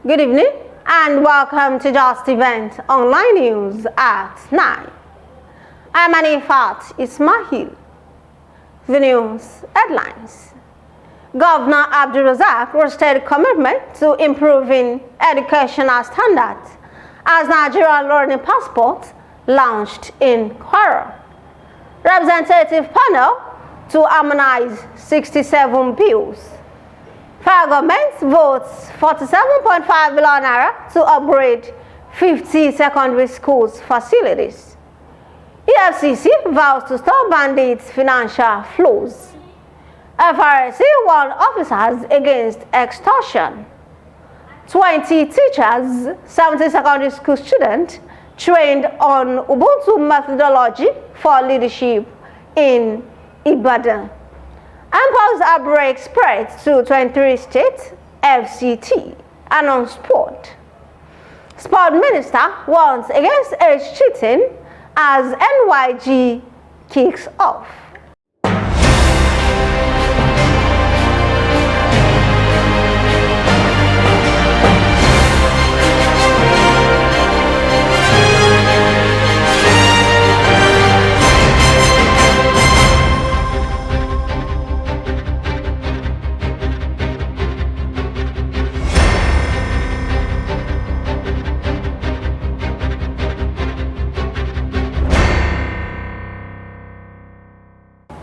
Good evening and welcome to Justeventonline News at 9. I'm Anifat Ismail. The news headlines. Governor AbdulRazaq restated commitment to improving educational standards as Nigerian learning passport launched in Kwara. Representative panel to harmonize 67 bills. Federal government votes 47.5 billion naira to upgrade 50 secondary schools facilities. EFCC vows to stop bandits' financial flows. FRSC warned officers against extortion. 20 teachers, 70 secondary school students trained on Ubuntu methodology for leadership in Ibadan. Mpox outbreak spread to 23 states, FCT, and on sport. Sport Minister warns against age cheating as NYG kicks off.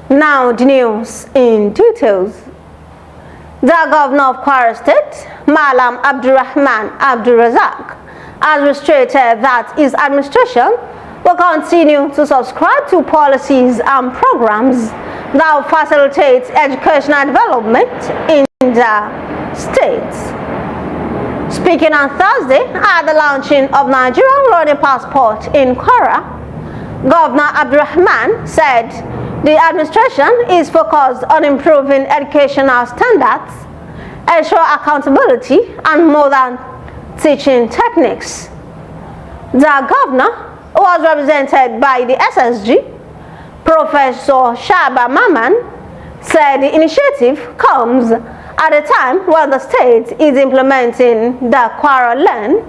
Now the news in details. The governor of Kwara State, Malam AbdulRazaq, has reiterated that his administration will continue to subscribe to policies and programs that will facilitate educational development in the state. Speaking on Thursday at the launching of Nigerian learning passport in Kwara, Governor Abdulrahman said the administration is focused on improving educational standards, ensure accountability, and modern teaching techniques. The governor, who was represented by the SSG, Professor Shaba Maman, said the initiative comes at a time when the state is implementing the Kwara Learn,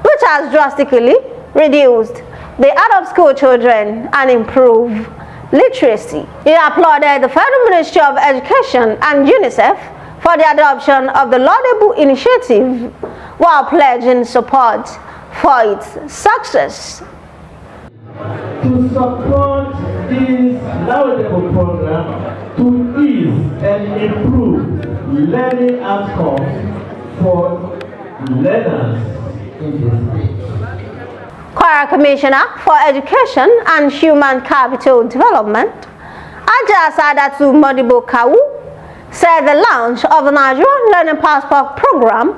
which has drastically reduced the out-of-school children and improved literacy. He applauded the Federal Ministry of Education and UNICEF for the adoption of the laudable initiative while pledging support for its success. To support this laudable program to ease and improve learning outcomes for learners in the state. Kwara Commissioner for Education and Human Capital Development, Aja Sadatu Modibo Kawu, said the launch of the Nigerian Learning Passport Program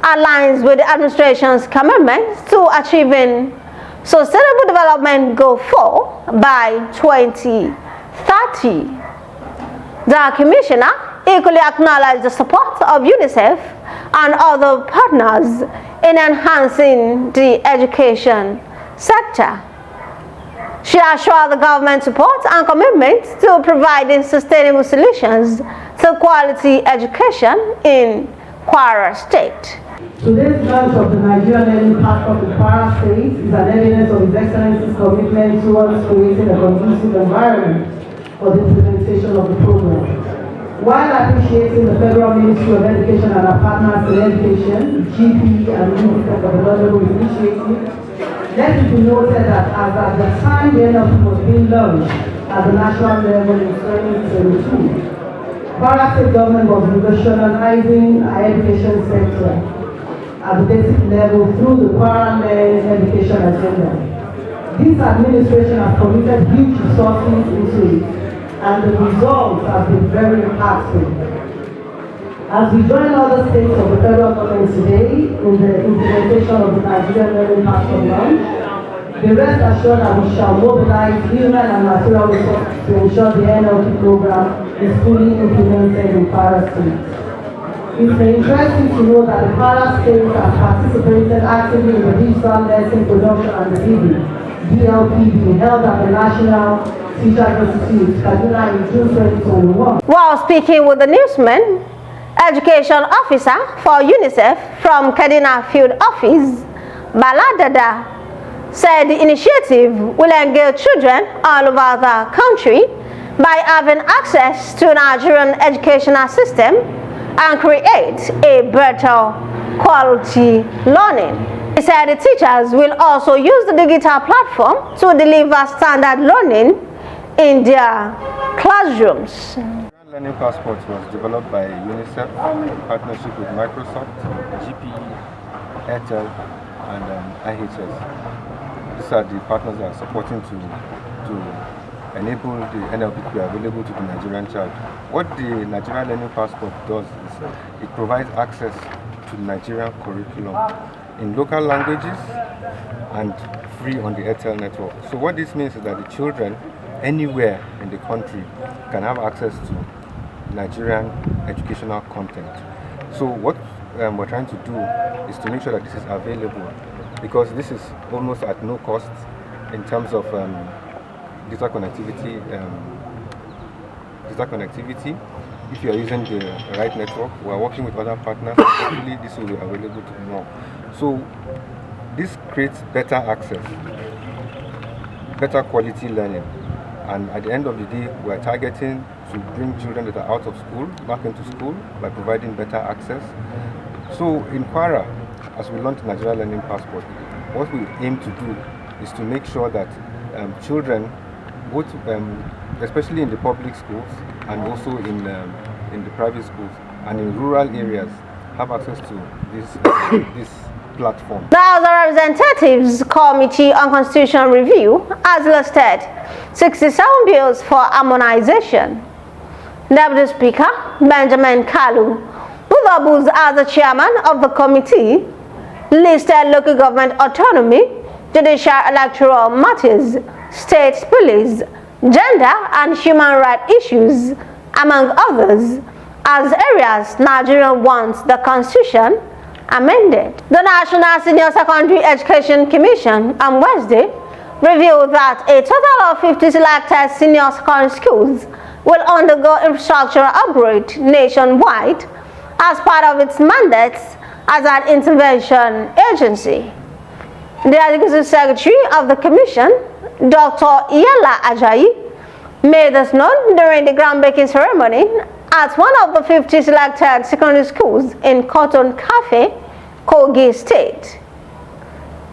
aligns with the administration's commitment to achieving Sustainable Development Goal 4 by 2030. The Commissioner equally acknowledged the support of UNICEF and other partners in enhancing the education sector. She assured the government support and commitment to providing sustainable solutions to quality education in Kwara State. Today's launch of the Nigerian Learning Passport in Kwara State is an evidence of His Excellency's commitment towards creating a conducive environment for the implementation of the program. While appreciating the Federal Ministry of Education and our partners in education, GP and UNICEF for the laudable initiative, let it be noted that as at the time the NLP was being launched at the national level in 2022, Kwara State government was revolutionizing our education sector at the basic level through the Kwara Learning Education Agenda. This administration has committed huge resources into it, and the results have been very impactful. As we join other states of the federal government today in the implementation of the Nigerian Learning Passport launch, be rest assured that we shall mobilize human and material resources to ensure the NLP program is fully implemented in Kwara State. It's interesting to know that the Kwara State has participated actively in the digital lesson production and delivery, DLPD, held at the National Teachers Institute, Kaduna in June 2021. While speaking with the newsmen, Education Officer for UNICEF from Kaduna Field Office, Baladada, said the initiative will engage children all over the country by having access to Nigerian educational system and create a better quality learning. He said the teachers will also use the digital platform to deliver standard learning in their classrooms. Learning Passport was developed by UNICEF in partnership with Microsoft, GPE, Airtel, and IHS. These are the partners that are supporting to enable the NLP to be available to the Nigerian child. What the Nigerian Learning Passport does is it provides access to Nigerian curriculum in local languages and free on the Airtel network. So what this means is that the children anywhere in the country can have access to Nigerian educational content. So what we're trying to do is to make sure that this is available, because this is almost at no cost in terms of data connectivity. If you are using the right network, we are working with other partners. Hopefully this will be available to more. So this creates better access, better quality learning, and at the end of the day, we are targeting to bring children that are out of school back into school by providing better access. So in Kwara, as we launch Nigeria Learning Passport, what we aim to do is to make sure that children, both especially in the public schools and also in the private schools and in rural areas, have access to this platform. The House of Representatives Committee on Constitutional Review has listed 67 bills for harmonization. Deputy Speaker Benjamin Kalu, who doubles as the chairman of the committee, listed local government autonomy, judicial electoral matters, state police, gender and human rights issues, among others, as areas Nigeria wants the Constitution amended. The National Senior Secondary Education Commission on Wednesday revealed that a total of 50 selected senior secondary schools will undergo infrastructural upgrade nationwide as part of its mandates as an intervention agency. The Executive Secretary of the Commission, Dr. Iyala Ajayi, made this known during the groundbreaking ceremony at one of the 50 selected secondary schools in Cotton Cafe, Kogi State.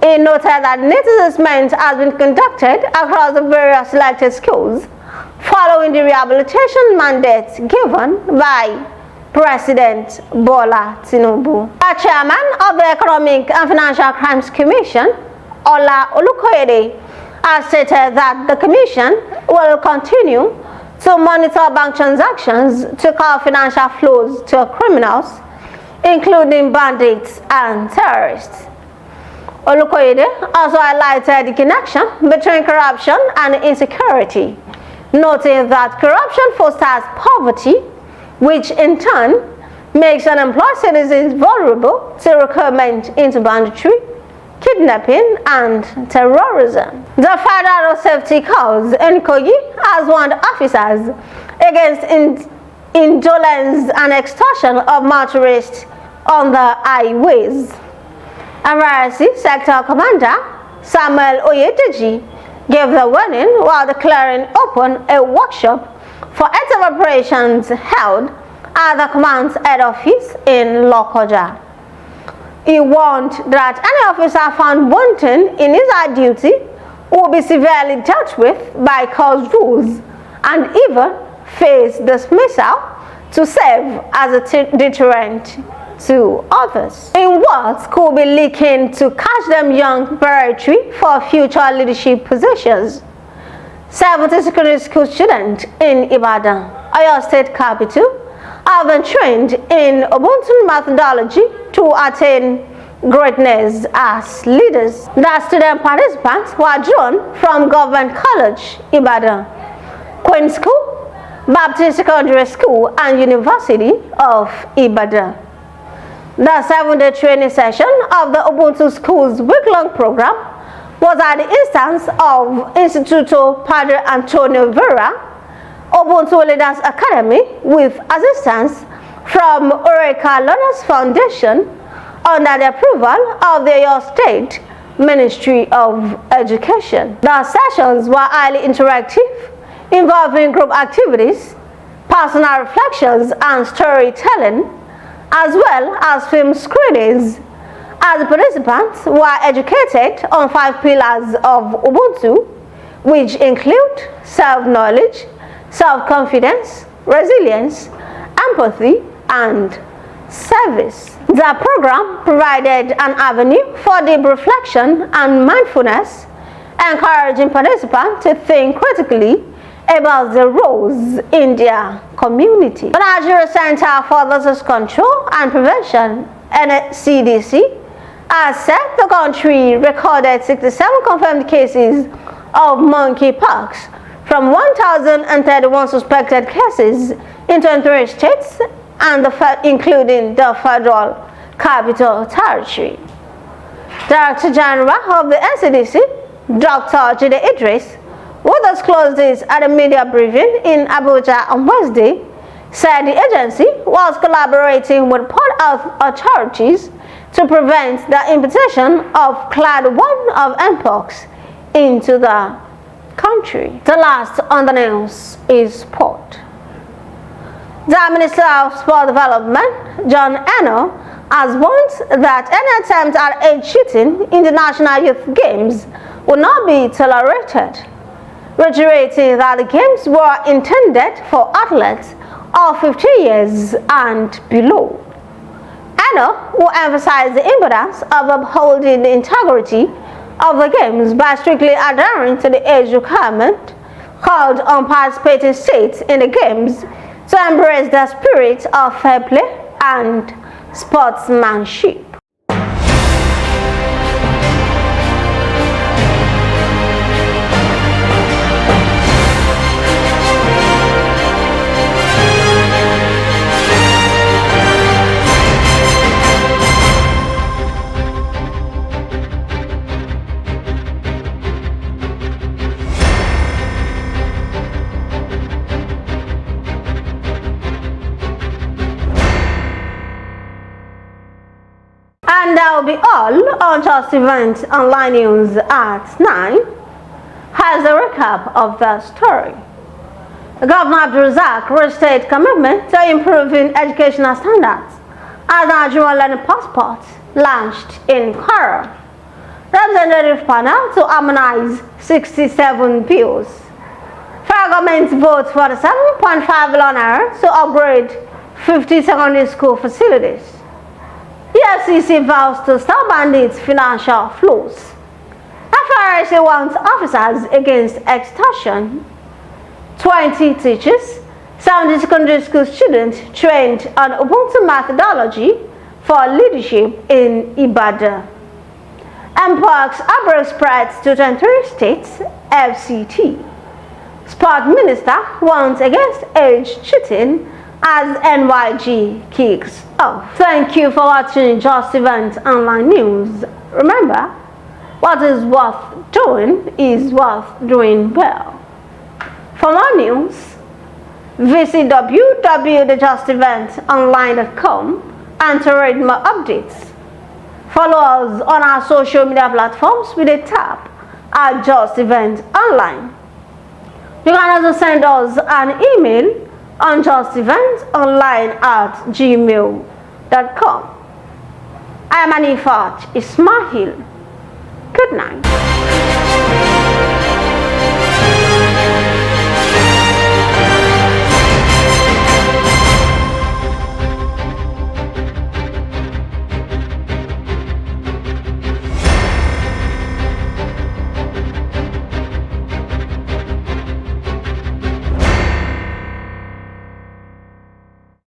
He noted that needs assessment has been conducted across the various selected schools following the rehabilitation mandate given by President Bola Tinubu. The chairman of the Economic and Financial Crimes Commission, Ola Olukoyede, has stated that the commission will continue to monitor bank transactions to curb financial flows to criminals, including bandits and terrorists. Olukoyede also highlighted the connection between corruption and insecurity, noting that corruption fosters poverty, which in turn makes unemployed citizens vulnerable to recruitment into banditry, kidnapping, and terrorism. The Federal Safety Corps in Kogi has warned officers against indolence and extortion of motorists on the highways. FRSC Sector Commander Samuel Oyedeji gave the warning while declaring open a workshop for active operations held at the command's head office in Lokoja. He warned that any officer found wanting in his duty will be severely dealt with by Corps rules and even face dismissal to serve as a deterrent to others. In what could be leaking to catch them young preparatory for future leadership positions, 70 secondary school students in Ibadan, Oyo State capital, have been trained in Ubuntu methodology to attain greatness as leaders. The student participants were drawn from Government College, Ibadan, Queen School, Baptist Secondary School, and University of Ibadan. The 7-day training session of the Ubuntu School's week-long program was at the instance of Instituto Padre Antonio Vera, Ubuntu Leaders Academy, with assistance from Oreka Learners Foundation under the approval of the Oyo State Ministry of Education. The sessions were highly interactive, involving group activities, personal reflections and storytelling, as well as film screenings, as the participants were educated on 5 pillars of Ubuntu, which include self-knowledge, self-confidence, resilience, empathy, and service. The program provided an avenue for deep reflection and mindfulness, encouraging participants to think critically about their roles in their community. The Nigeria Center for Disease Control and Prevention, NCDC, has said the country recorded 67 confirmed cases of monkeypox from 1,031 suspected cases in 23 states, and including the Federal Capital Territory. Director General of the NCDC, Dr. Jide Idris, who disclosed this at a media briefing in Abuja on Wednesday, said the agency was collaborating with port authorities to prevent the importation of Clade 1 of Mpox into the country. The last on the news is sport. The Minister of Sport Development, John Eno, has warned that any attempt at age cheating in the National Youth Games will not be tolerated, reiterating that the games were intended for athletes of 15 years and below. Eno will emphasize the importance of upholding the integrity of the games by strictly adhering to the age requirement, called on participating states in the games to embrace the spirit of fair play and sportsmanship. And that will be all on Justeventonline News at 9. Has a recap of the story. Governor AbdulRazaq restated commitment to improving educational standards as Nigerian learning passport launched in Kwara. Representative panel to harmonize 67 bills. Federal government votes for the 7.5 billion naira to upgrade 50 secondary school facilities. EFCC vows to stop bandits' financial flows. FRSC wants officers against extortion. 20 teachers, 70 secondary school students trained on Ubuntu methodology for leadership in Ibadan. Mpox outbreak spreads to 23 states, FCT. Sport Minister warns against age cheating as NYG kicks off. Thank you for watching Justeventonline News. Remember, what is worth doing is worth doing well. For more news, visit www.justeventonline.com and to read more updates. Follow us on our social media platforms with a tap at Justeventonline. You can also send us an email on justeventonline@gmail.com. I am Anifat Ismail. Good night.